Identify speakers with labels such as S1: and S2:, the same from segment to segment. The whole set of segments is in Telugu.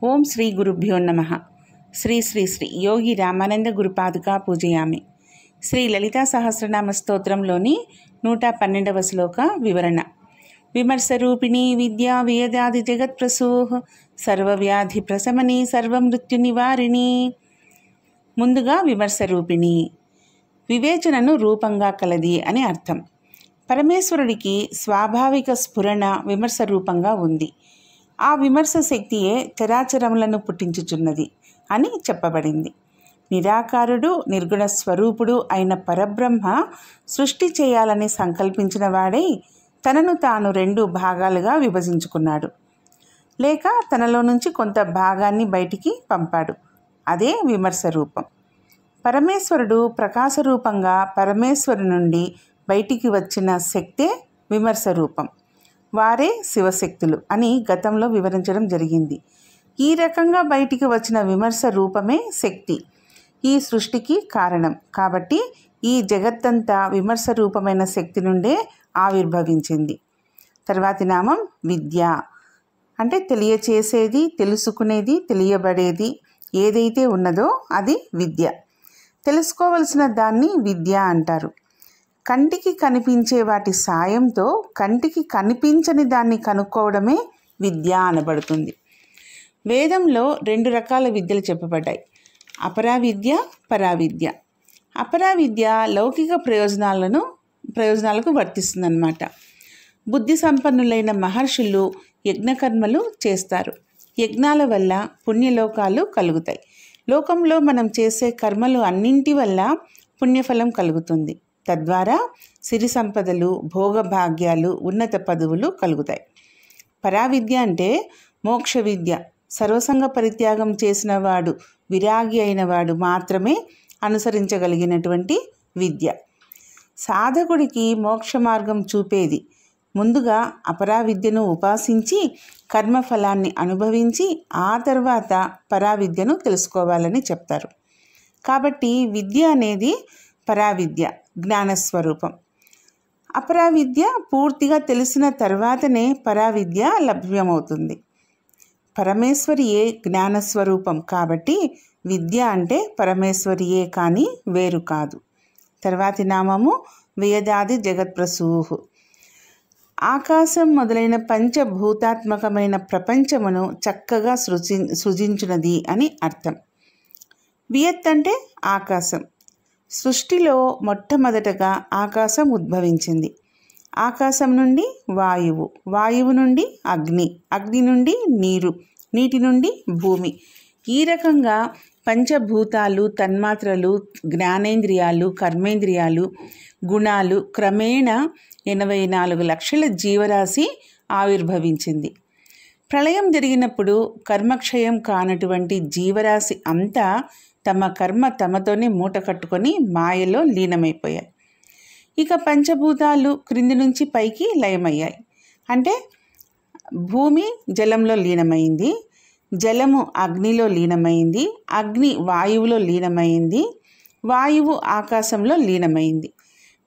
S1: ఓం శ్రీ గురుభ్యో నమః. శ్రీ శ్రీ శ్రీ యోగి రామానంద గురుపాదుకా పూజయామి. శ్రీ లలితా సహస్రనామ స్తోత్రంలోని 112వ శ్లోక వివరణ. విమర్శరూపిణీ విద్యా వేదాది జగత్ప్రసూః సర్వవ్యాధి ప్రశమని సర్వమృత్యు నివారిణి. ముందుగా విమర్శరూపిణి, వివేచనను రూపంగా కలది అని అర్థం. పరమేశ్వరుడికి స్వాభావిక స్ఫురణ విమర్శ రూపంగా ఉంది. ఆ విమర్శ శక్తియే చరాచరములను పుట్టించుచున్నది అని చెప్పబడింది. నిరాకారుడు నిర్గుణ స్వరూపుడు అయిన పరబ్రహ్మ సృష్టి చేయాలని సంకల్పించిన వాడై తనను తాను 2 భాగాలుగా విభజించుకున్నాడు, లేక తనలో నుంచి కొంత భాగాన్ని బయటికి పంపాడు. అదే విమర్శ రూపం. పరమేశ్వరుడు ప్రకాశ రూపంగా పరమేశ్వరు నుండి బయటికి వచ్చిన శక్తే విమర్శ రూపం. వారే శివశక్తులు అని గతంలో వివరించడం జరిగింది. ఈ రకంగా బయటికి వచ్చిన విమర్శ రూపమే శక్తి, ఈ సృష్టికి కారణం. కాబట్టి ఈ జగత్తంతా విమర్శ రూపమైన శక్తి నుండే ఆవిర్భవించింది. తర్వాతి నామం విద్య, అంటే తెలియచేసేది, తెలుసుకునేది, తెలియబడేది ఏదైతే ఉన్నదో అది విద్య. తెలుసుకోవలసిన దాన్ని విద్య అంటారు. కంటికి కనిపించే వాటి సాయంతో కంటికి కనిపించని దాన్ని కనుక్కోవడమే విద్య అనబడుతుంది. వేదంలో 2 రకాల విద్యలు చెప్పబడ్డాయి, అపరావిద్య, పరావిద్య. అపరావిద్య లౌకిక ప్రయోజనాలకు వర్తిస్తుందన్నమాట. బుద్ధి సంపన్నులైన మహర్షులు యజ్ఞకర్మలు చేస్తారు. యజ్ఞాల వల్ల పుణ్యలోకాలు కలుగుతాయి. లోకంలో మనం చేసే కర్మలు అన్నింటి వల్ల పుణ్యఫలం కలుగుతుంది. తద్వారా సిరి సంపదలు, భోగభాగ్యాలు, ఉన్నత పదవులు కలుగుతాయి. పరావిద్య అంటే మోక్ష విద్య. సర్వసంగ పరిత్యాగం చేసిన వాడు, విరాగి అయిన వాడు మాత్రమే అనుసరించగలిగినటువంటి విద్య. సాధకుడికి మోక్ష మార్గం చూపేది. ముందుగా అపరావిద్యను ఉపాసించి కర్మఫలాన్ని అనుభవించి ఆ తర్వాత పరావిద్యను తెలుసుకోవాలని చెప్తారు. కాబట్టి విద్య అనేది పరావిద్య, జ్ఞానస్వరూపం. అపరావిద్య పూర్తిగా తెలిసిన తర్వాతనే పరావిద్య లభ్యమవుతుంది. పరమేశ్వరియే జ్ఞానస్వరూపం కాబట్టి విద్య అంటే పరమేశ్వరియే కానీ వేరు కాదు. తర్వాతి నామము వేదాది జగత్ప్రసూః. ఆకాశం మొదలైన పంచభూతాత్మకమైన ప్రపంచమును చక్కగా సృజించున్నది అని అర్థం. వియత్ అంటే ఆకాశం. సృష్టిలో మొట్టమొదటగా ఆకాశం ఉద్భవించింది. ఆకాశం నుండి వాయువు, వాయువు నుండి అగ్ని, అగ్ని నుండి నీరు, నీటి నుండి భూమి. ఈ రకంగా పంచభూతాలు, తన్మాత్రలు, జ్ఞానేంద్రియాలు, కర్మేంద్రియాలు, గుణాలు క్రమేణా 84 లక్షల జీవరాశి ఆవిర్భవించింది. ప్రళయం జరిగినప్పుడు కర్మక్షయం కానటువంటి జీవరాశి అంతా తమ కర్మ తమతోనే మూట కట్టుకొని మాయలో లీనమైపోయాయి. ఇక పంచభూతాలు క్రింది నుంచి పైకి లయమయ్యాయి. అంటే భూమి జలంలో లీనమైంది, జలము అగ్నిలో లీనమైంది, అగ్ని వాయువులో లీనమైంది, వాయువు ఆకాశంలో లీనమైంది.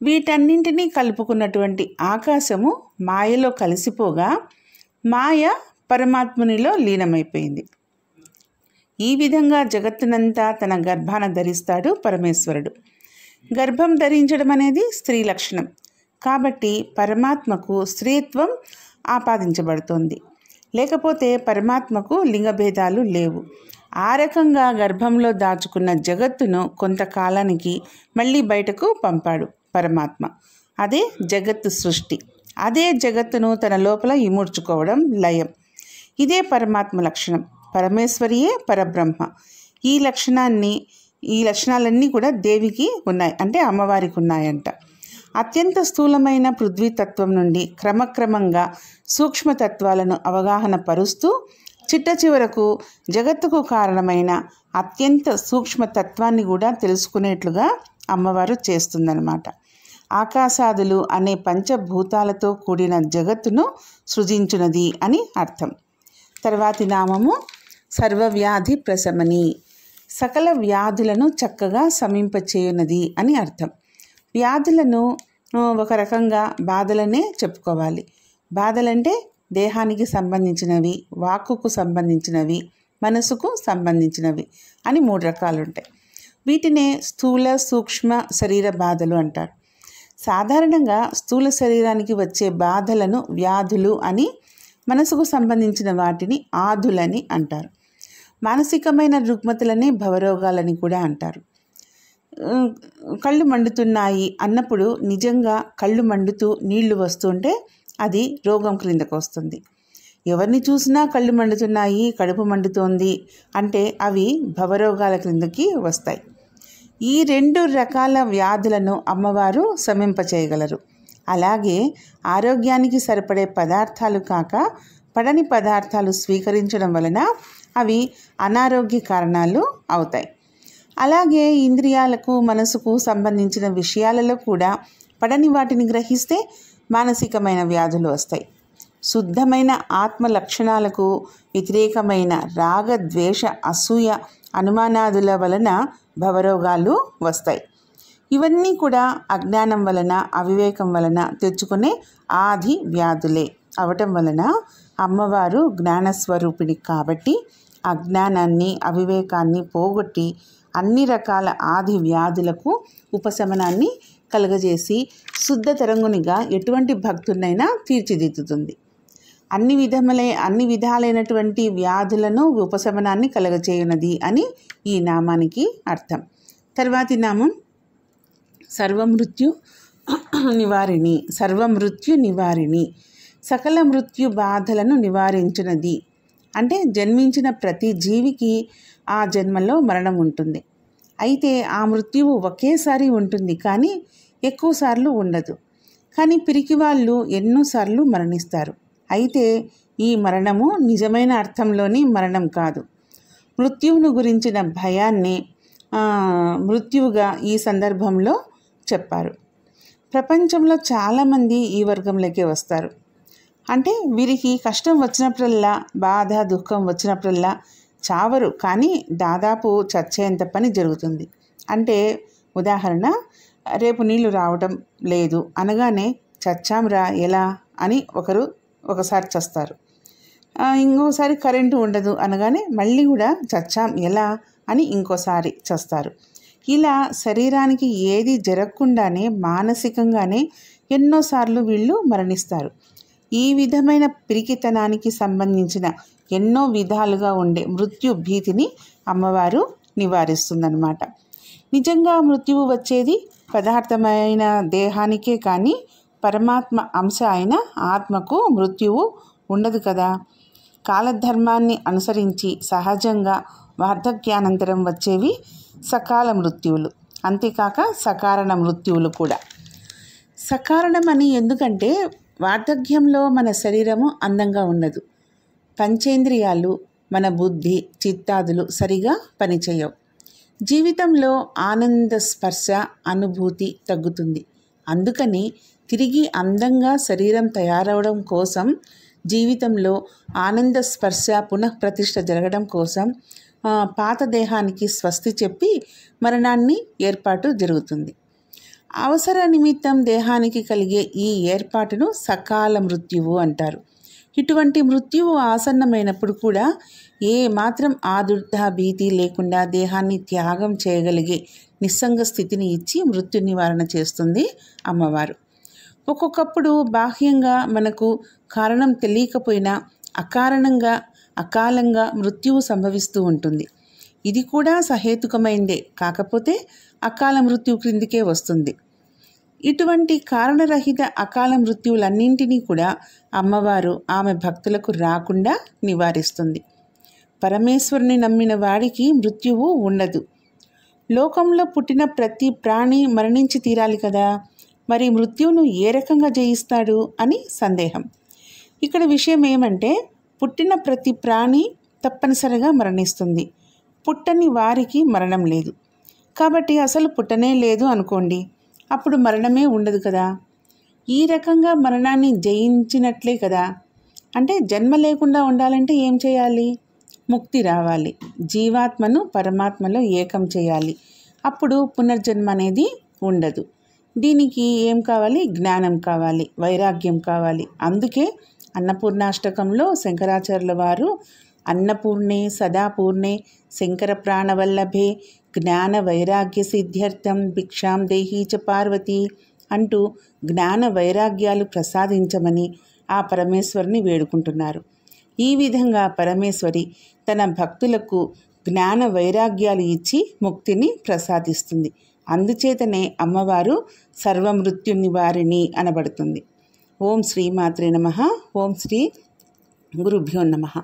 S1: వీటన్నింటినీ కలుపుకున్నటువంటి ఆకాశము మాయలో కలిసిపోగా మాయ పరమాత్మునిలో లీనమైపోయింది. ఈ విధంగా జగత్తునంతా తన గర్భాన ధరిస్తాడు పరమేశ్వరుడు. గర్భం ధరించడం అనేది స్త్రీ లక్షణం కాబట్టి పరమాత్మకు స్త్రీత్వం ఆపాదించబడుతోంది. లేకపోతే పరమాత్మకు లింగభేదాలు లేవు. ఆ రకంగా గర్భంలో దాచుకున్న జగత్తును కొంతకాలానికి మళ్ళీ బయటకు పంపాడు పరమాత్మ. అదే జగత్తు సృష్టి. అదే జగత్తును తన లోపల ఇముడ్చుకోవడం లయం. ఇదే పరమాత్మ లక్షణం. పరమేశ్వరియే పరబ్రహ్మ. ఈ లక్షణాలన్నీ కూడా దేవికి ఉన్నాయి, అంటే అమ్మవారికి ఉన్నాయంట. అత్యంత స్థూలమైన పృథ్వీతత్వం నుండి క్రమక్రమంగా సూక్ష్మతత్వాలను అవగాహన పరుస్తూ చిట్ట చివరకు జగత్తుకు కారణమైన అత్యంత సూక్ష్మతత్వాన్ని కూడా తెలుసుకునేట్లుగా అమ్మవారు చేస్తుందన్నమాట. ఆకాశాదులు అనే పంచభూతాలతో కూడిన జగత్తును సృజించున్నది అని అర్థం. తర్వాతి నామము సర్వవ్యాధి ప్రశమని. సకల వ్యాధులను చక్కగా శమింపచేయునది అని అర్థం. వ్యాధులను ఒక రకంగా బాధలనే చెప్పుకోవాలి. బాధలంటే దేహానికి సంబంధించినవి, వాక్కుకు సంబంధించినవి, మనసుకు సంబంధించినవి అని 3 రకాలు ఉంటాయి. వీటినే స్థూల సూక్ష్మ శరీర బాధలు అంటారు. సాధారణంగా స్థూల శరీరానికి వచ్చే బాధలను వ్యాధులు అని, మనసుకు సంబంధించిన వాటిని ఆధులని అంటారు. మానసికమైన రుగ్మతలని భవరోగాలని కూడా అంటారు. కళ్ళు మండుతున్నాయి అన్నప్పుడు నిజంగా కళ్ళు మండుతూ నీళ్లు వస్తుంటే అది రోగం క్రిందకు వస్తుంది. ఎవరిని చూసినా కళ్ళు మండుతున్నాయి, కడుపు మండుతోంది అంటే అవి భవరోగాల క్రిందకి వస్తాయి. ఈ 2 రకాల వ్యాధులను అమ్మవారు శమింపచేయగలరు. అలాగే ఆరోగ్యానికి సరిపడే పదార్థాలు కాక పడని పదార్థాలు స్వీకరించడం వలన అవి అనారోగ్య కారణాలు అవుతాయి. అలాగే ఇంద్రియాలకు మనసుకు సంబంధించిన విషయాలలో కూడా పడని వాటిని గ్రహిస్తే మానసికమైన వ్యాధులు వస్తాయి. శుద్ధమైన ఆత్మ లక్షణాలకు వ్యతిరేకమైన రాగ ద్వేష అసూయ అనుమానాదుల వలన భవరోగాలు వస్తాయి. ఇవన్నీ కూడా అజ్ఞానం వలన అవివేకం వలన తెచ్చుకునే ఆది వ్యాధులే అవటం వలన అమ్మవారు జ్ఞానస్వరూపిణి కాబట్టి అజ్ఞానాన్ని అవివేకాన్ని పోగొట్టి అన్ని రకాల ఆది వ్యాధులకు ఉపశమనాన్ని కలుగజేసి శుద్ధ తరంగునిగా ఎటువంటి భక్తునైనా తీర్చిదిద్దుతుంది. అన్ని విధాలైనటువంటి వ్యాధులను ఉపశమనాన్ని కలగచేయునది అని ఈ నామానికి అర్థం. తర్వాతి నామం సర్వమృత్యు నివారిణి. సకల మృత్యు బాధలను నివారించినది. అంటే జన్మించిన ప్రతి జీవికి ఆ జన్మలో మరణం ఉంటుంది. అయితే ఆ మృత్యువు ఒకేసారి ఉంటుంది, కానీ ఎక్కువసార్లు ఉండదు. కానీ పిరికి వాళ్ళు ఎన్నోసార్లు మరణిస్తారు. అయితే ఈ మరణము నిజమైన అర్థంలోని మరణం కాదు. మృత్యువును గురించిన భయాన్ని మృత్యువుగా ఈ సందర్భంలో చెప్పారు. ప్రపంచంలో చాలామంది ఈ వర్గంలోకే వస్తారు. అంటే వీరికి కష్టం వచ్చినప్పుడల్లా, బాధ దుఃఖం వచ్చినప్పుడల్లా చావరు, కానీ దాదాపు చచ్చేంత పని జరుగుతుంది. అంటే ఉదాహరణ, రేపు నీళ్లు రావటం లేదు అనగానే చచ్చాంరా ఎలా అని ఒకసారి చస్తారు. ఇంకోసారి కరెంటు ఉండదు అనగానే మళ్ళీ కూడా చచ్చాం ఎలా అని ఇంకోసారి చస్తారు. ఇలా శరీరానికి ఏది జరగకుండానే మానసికంగానే ఎన్నోసార్లు వీళ్ళు మరణిస్తారు. ఈ విధమైన పిరికితనానికి సంబంధించిన ఎన్నో విధాలుగా ఉండే మృత్యు భీతిని అమ్మవారు నివారిస్తుందన్నమాట. నిజంగా మృత్యువు వచ్చేది పదార్థమైన దేహానికే, కానీ పరమాత్మ అంశ అయిన ఆత్మకు మృత్యువు ఉండదు కదా. కాలధర్మాన్ని అనుసరించి సహజంగా వార్ధక్యానంతరం వచ్చేవి సకాల మృత్యువులు, అంతేకాక సకారణ మృత్యువులు కూడా. సకారణమని ఎందుకంటే వార్ధక్యంలో మన శరీరము అందంగా ఉండదు. పంచేంద్రియాలు, మన బుద్ధి చిత్తాదులు సరిగా పనిచేయవు. జీవితంలో ఆనంద స్పర్శ అనుభూతి తగ్గుతుంది. అందుకని తిరిగి అందంగా శరీరం తయారవడం కోసం, జీవితంలో ఆనంద స్పర్శ పునఃప్రతిష్ఠ జరగడం కోసం పాత దేహానికి స్వస్తి చెప్పి మరణాన్ని ఏర్పాటు జరుగుతుంది. అవసర నిమిత్తం దేహానికి కలిగే ఈ ఏర్పాటును సకాల మృత్యువు అంటారు. ఇటువంటి మృత్యువు ఆసన్నమైనప్పుడు కూడా ఏ మాత్రం ఆదుర్ద భీతి లేకుండా దేహాన్ని త్యాగం చేయగలిగే నిస్సంగ స్థితిని ఇచ్చి మృత్యు నివారణ చేస్తుంది అమ్మవారు. ఒక్కొక్కప్పుడు బాహ్యంగా మనకు కారణం తెలియకపోయినా అకాలంగా మృత్యువు సంభవిస్తూ ఉంటుంది. ఇది కూడా సహేతుకమైందే, కాకపోతే అకాల మృత్యు క్రిందికే వస్తుంది. ఇటువంటి కారణరహిత అకాల మృత్యువులన్నింటినీ కూడా అమ్మవారు ఆమె భక్తులకు రాకుండా నివారిస్తుంది. పరమేశ్వరుని నమ్మిన వాడికి మృత్యువు ఉండదు. లోకంలో పుట్టిన ప్రతి ప్రాణి మరణించి తీరాలి కదా, మరి మృత్యువును ఏ రకంగా జయిస్తాడు అని సందేహం. ఇక్కడ విషయం ఏమంటే, పుట్టిన ప్రతి ప్రాణి తప్పనిసరిగా మరణిస్తుంది. పుట్టని వారికి మరణం లేదు. కాబట్టి అసలు పుట్టనే లేదు అనుకోండి, అప్పుడు మరణమే ఉండదు కదా. ఈ రకంగా మరణాన్ని జయించినట్లే కదా. అంటే జన్మ లేకుండా ఉండాలంటే ఏం చేయాలి? ముక్తి రావాలి. జీవాత్మను పరమాత్మలో ఏకం చేయాలి. అప్పుడు పునర్జన్మ అనేది ఉండదు. దీనికి ఏం కావాలి? జ్ఞానం కావాలి, వైరాగ్యం కావాలి. అందుకే అన్నపూర్ణాష్టకంలో శంకరాచార్యుల వారు అన్నపూర్ణే సదాపూర్ణే శంకర ప్రాణవల్లభే జ్ఞాన వైరాగ్య సిద్ధ్యర్థం భిక్షాం దేహీ చ పార్వతి అంటూ జ్ఞాన వైరాగ్యాలు ప్రసాదించమని ఆ పరమేశ్వరుని వేడుకుంటున్నారు. ఈ విధంగా పరమేశ్వరి తన భక్తులకు జ్ఞాన వైరాగ్యాలు ఇచ్చి ముక్తిని ప్రసాదిస్తుంది. అందుచేతనే అమ్మవారు సర్వమృత్యు నివారిణి అనబడుతుంది. ఓం శ్రీమాత్రే నమః. ఓం శ్రీ గురుభ్యో నమః.